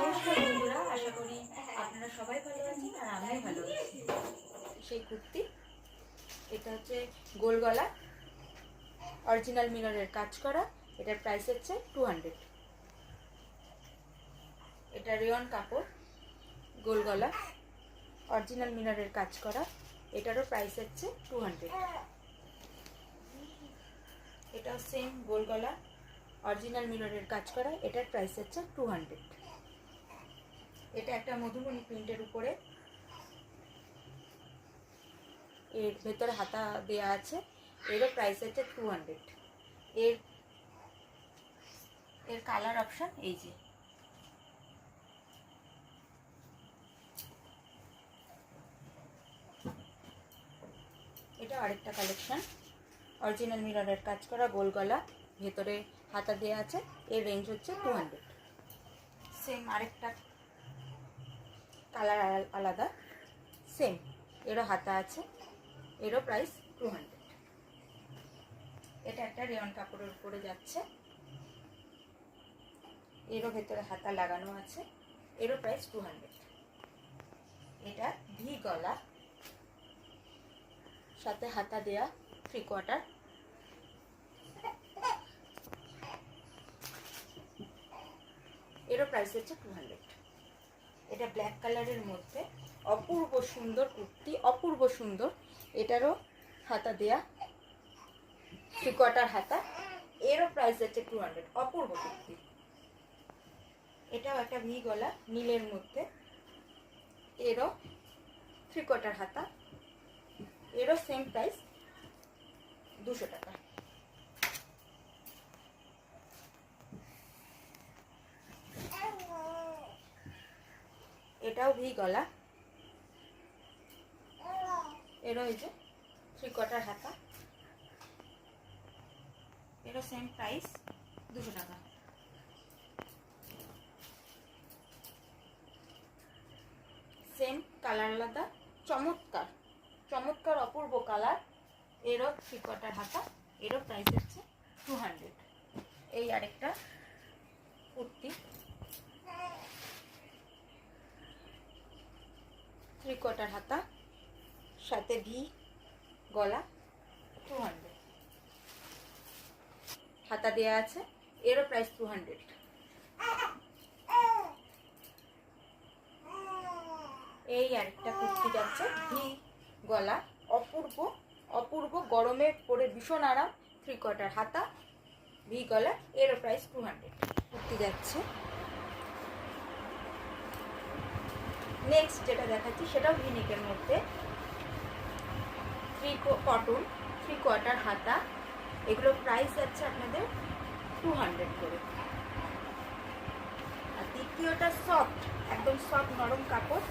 নমস্কার বন্ধুরা, আশা করি আপনারা সবাই ভালো আছেন আর আমিও ভালো আছি। সেই কুর্তি, এটা হচ্ছে গোল গলা, অরিজিনাল মিররের কাজ করা। এটার প্রাইস হচ্ছে 200। এটা রেয়ন কাপড়, গোল গলা, অরিজিনাল মিররের কাজ করা। এটারও প্রাইস হচ্ছে 200। এটাও সেম গোল গলা, অরিজিনাল মিররের কাজ করা। এটার প্রাইস হচ্ছে 200। এটা একটা মধুবনী প্রিন্টের উপরে, এর ভেতরে হাতা দেয়া আছে। এরও প্রাইস হচ্ছে 200। এর কালার অপশন এই যে, এটা আরেকটা কালেকশন, অরিজিনাল মিররের কাজ করা, গোল গলা, ভেতরে হাতা দেয়া আছে। এর রেঞ্জ হচ্ছে 200। সেম আরেকটা কালার আলাদা, সেম এরও হাতা আছে। এরও প্রাইস 200। এটা একটা রেয়ন কাপড়ের উপরে যাচ্ছে, এরও ভেতরে হাতা লাগানো আছে। এরও প্রাইস 200। এটা ভি গলা, সাথে হাতা দেয়া, 3/4। এরও প্রাইস হচ্ছে 200। এটা ব্ল্যাক কালারের মধ্যে অপূর্ব সুন্দর কুর্তি, অপূর্ব সুন্দর। এটারও হাতা দেয়া, 3/4 হাতা। এরও প্রাইস হচ্ছে 200। অপূর্ব কুর্তি। এটাও একটা ভি গলা, নীলের মধ্যে। এরও 3/4 হাতা। এরও সেম প্রাইস, 200 টাকা। এটাও ভি গলা, এরও এই যে 3/4 হাতা। এরও সেম প্রাইস, 200 টাকা। সেম কালার আলাদা, চমৎকার চমৎকার অপূর্ব কালার। এরও 3/4 হাতা। এরও প্রাইস হচ্ছে 200। এই আরেকটা কুর্তি, 3/4 হাতা, সাথে ভি গলা, 200 হাতা দেয়া আছে। এরও প্রাইস 200। এই আরেকটা কুর্তি যাচ্ছে ভি গলা, অপূর্ব অপূর্ব, গরমে পরে ভীষণ আরাম, 3/4 হাতা, ভি গলা। এরও প্রাইস 200। কুর্তি যাচ্ছে। নেক্সট যেটা দেখাচ্ছি সেটাও ভিনিকের মধ্যে, কটন, 3/4 হাতা। এগুলো প্রাইস যাচ্ছে আপনাদের 200 করে। আর দ্বিতীয়টা সফট, একদম সফট নরম কাপড়,